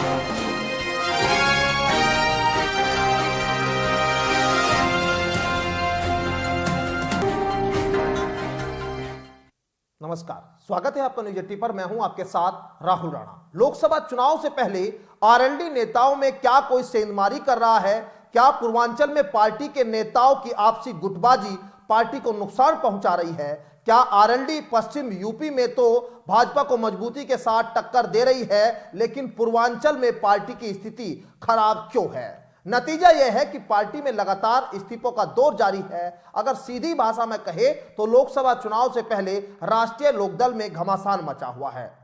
नमस्कार, स्वागत है आपका न्यूज 80 पर। मैं हूं आपके साथ राहुल राणा। लोकसभा चुनाव से पहले आरएलडी नेताओं में क्या कोई सेंधमारी कर रहा है? क्या पूर्वांचल में पार्टी के नेताओं की आपसी गुटबाजी पार्टी को नुकसान पहुंचा रही है? क्या आरएलडी पश्चिम यूपी में तो भाजपा को मजबूती के साथ टक्कर दे रही है, लेकिन पूर्वांचल में पार्टी की स्थिति खराब क्यों है? नतीजा यह है कि पार्टी में लगातार इस्तीफों का दौर जारी है। अगर सीधी भाषा में कहे तो लोकसभा चुनाव से पहले राष्ट्रीय लोकदल में घमासान मचा हुआ है।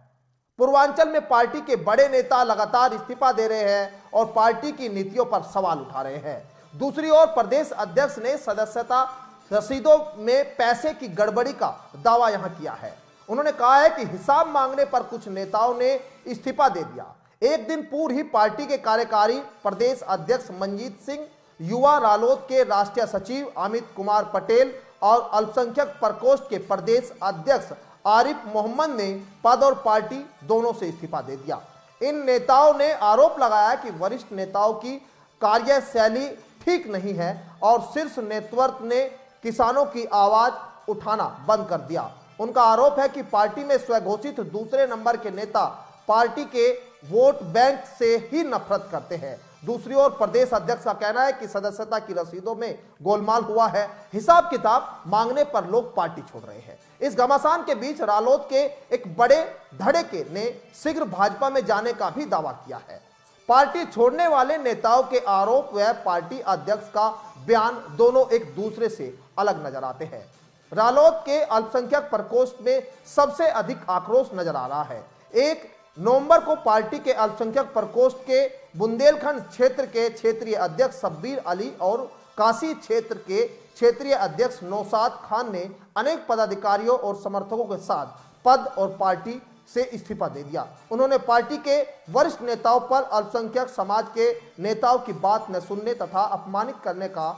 पूर्वांचल में पार्टी के बड़े नेता लगातार इस्तीफा दे रहे हैं और पार्टी की नीतियों पर सवाल उठा रहे हैं। दूसरी ओर प्रदेश अध्यक्ष ने सदस्यता रसीदों में पैसे की गड़बड़ी का दावा यहां किया है। उन्होंने कहा है कि हिसाब मांगने पर कुछ नेताओं ने इस्तीफा दे दिया। एक दिन पूर्व ही पार्टी के कार्यकारी प्रदेश अध्यक्ष मंजीत सिंह, युवा रालोद के राष्ट्रीय सचिव अमित कुमार पटेल और अल्पसंख्यक प्रकोष्ठ के प्रदेश अध्यक्ष आरिफ मोहम्मद ने पद और पार्टी दोनों से इस्तीफा दे दिया। इन नेताओं ने आरोप लगाया कि वरिष्ठ नेताओं की कार्यशैली ठीक नहीं है और शीर्ष नेतृत्व ने किसानों की आवाज उठाना बंद कर दिया। उनका आरोप है कि पार्टी में स्वघोषित दूसरे नंबर के नेता पार्टी के वोट बैंक से ही नफरत करते हैं। दूसरी ओर प्रदेश अध्यक्ष का कहना है कि सदस्यता की रसीदों में गोलमाल हुआ है, हिसाब किताब मांगने पर लोग पार्टी छोड़ रहे हैं। इस घमासान के बीच रालोद के एक बड़े धड़े ने शीघ्र भाजपा में जाने का भी दावा किया है। पार्टी छोड़ने वाले नेताओं के आरोप व पार्टी अध्यक्ष का बयान दोनों एक दूसरे से अलग नजर आते हैं। रालोद के अल्पसंख्यक प्रकोष्ठ में सबसे अधिक आक्रोश नजर आ रहा है। 1 नवंबर को पार्टी के अल्पसंख्यक प्रकोष्ठ के बुंदेलखंड क्षेत्र के क्षेत्रीय अध्यक्ष शब्बीर अली और काशी क्षेत्र के क्षेत्रीय अध्यक्ष नौशाद खान ने अनेक पदाधिकारियों और समर्थकों के साथ पद और पार्टी से इस्तीफा दे दिया। उन्होंने पार्टी के वरिष्ठ नेताओं पर अल्पसंख्यक समाज के नेताओं की बात न सुनने तथा अपमानित करने का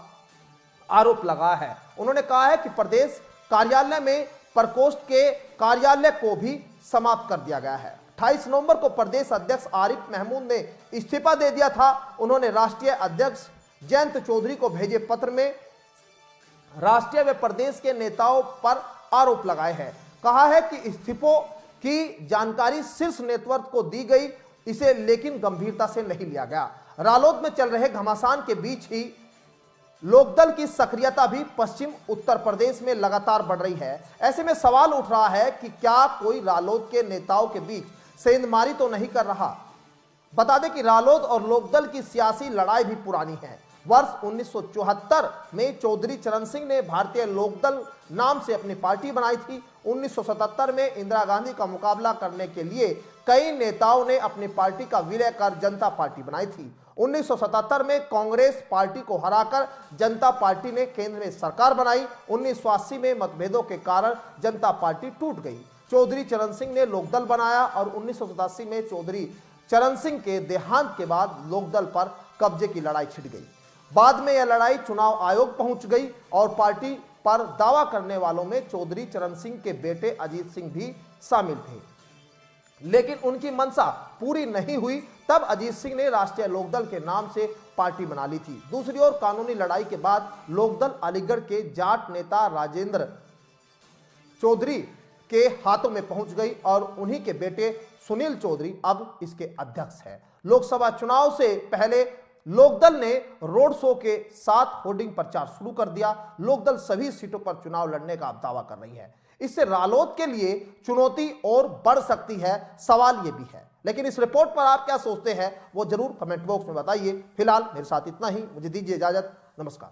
आरोप लगाया है। उन्होंने कहा है कि प्रदेश कार्यालय में प्रकोष्ठ के कार्यालय को भी समाप्त कर दिया गया है। 28 नवंबर को प्रदेश अध्यक्ष आरिफ महमूद ने इस्तीफा दे दिया था। उन्होंने राष्ट्रीय अध्यक्ष जयंत चौधरी को भेजे पत्र में राष्ट्रीय व प्रदेश के नेताओं पर आरोप लगाए हैं। कहा है कि इस्तीफों की जानकारी शीर्ष नेतृत्व को दी गई, इसे लेकिन गंभीरता से नहीं लिया गया। रालोद में चल रहे घमासान के बीच ही लोकदल की सक्रियता भी पश्चिम उत्तर प्रदेश में लगातार बढ़ रही है। ऐसे में सवाल उठ रहा है कि क्या कोई रालोद के नेताओं के बीच सेंधमारी तो नहीं कर रहा। बता दें कि रालोद और लोकदल की सियासी लड़ाई भी पुरानी है। वर्ष 1974 में चौधरी चरण सिंह ने भारतीय लोकदल नाम से अपनी पार्टी बनाई थी। 1977 में इंदिरा गांधी का मुकाबला करने के लिए कई नेताओं ने अपनी पार्टी का विलय कर जनता पार्टी बनाई थी। 1977 में कांग्रेस पार्टी को हराकर जनता पार्टी ने केंद्र में सरकार बनाई। 1980 में मतभेदों के कारण जनता पार्टी टूट गई। चौधरी चरण सिंह ने लोकदल बनाया और 1987 में चौधरी चरण सिंह के देहांत के बाद लोकदल पर कब्जे की लड़ाई छिड़ गई। बाद में यह लड़ाई चुनाव आयोग पहुंच गई और पार्टी पर दावा करने वालों में चौधरी चरण सिंह के बेटे अजीत सिंह भी शामिल थे, लेकिन उनकी मंशा पूरी नहीं हुई। तब अजीत सिंह ने राष्ट्रीय लोकदल के नाम से पार्टी बना ली थी। दूसरी ओर कानूनी लड़ाई के बाद लोकदल अलीगढ़ के जाट नेता राजेंद्र चौधरी के हाथों में पहुंच गई और उन्हीं के बेटे सुनील चौधरी अब इसके अध्यक्ष हैं। लोकसभा चुनाव से पहले लोकदल ने रोड शो के साथ होर्डिंग प्रचार शुरू कर दिया। लोकदल सभी सीटों पर चुनाव लड़ने का दावा कर रही है। इससे रालोद के लिए चुनौती और बढ़ सकती है, सवाल यह भी है। लेकिन इस रिपोर्ट पर आप क्या सोचते हैं वो जरूर कमेंट बॉक्स में बताइए। फिलहाल मेरे साथ इतना ही, मुझे दीजिए इजाजत। नमस्कार।